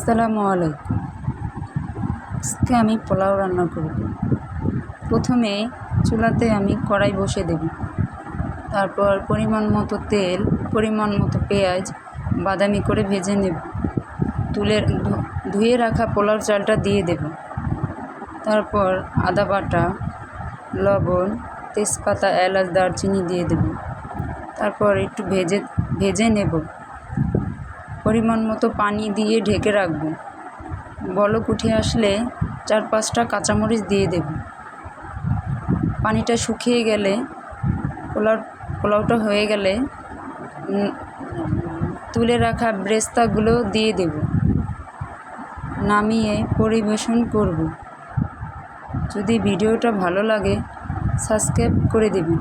আসসালামু আলাইকুম। আজকে আমি পোলাও রান্না করব। প্রথমে চুলাতে আমি কড়াই বসে দেব, তারপর পরিমাণ মতো তেল, পরিমাণ মতো পেঁয়াজ বাদামি করে ভেজে নেব। ধুয়ে রাখা পোলাও চালটা দিয়ে দেব। তারপর আদা বাটা, লবণ, তেজপাতা, এলাচ, দারচিনি দিয়ে দেব। তারপর একটু ভেজে নেব। পরিমাণ মতো পানি দিয়ে ঢেকে রাখব। বলক উঠে আসলে 4-5টা কাঁচামরিচ দিয়ে দেব। পানিটা শুকিয়ে গেলে পোলাওটা হয়ে গেলে তুলে রাখা ব্রেস্তাগুলো দিয়ে দেব। নামিয়ে পরিবেশন করব। যদি ভিডিওটা ভালো লাগে সাবস্ক্রাইব করে দেবেন।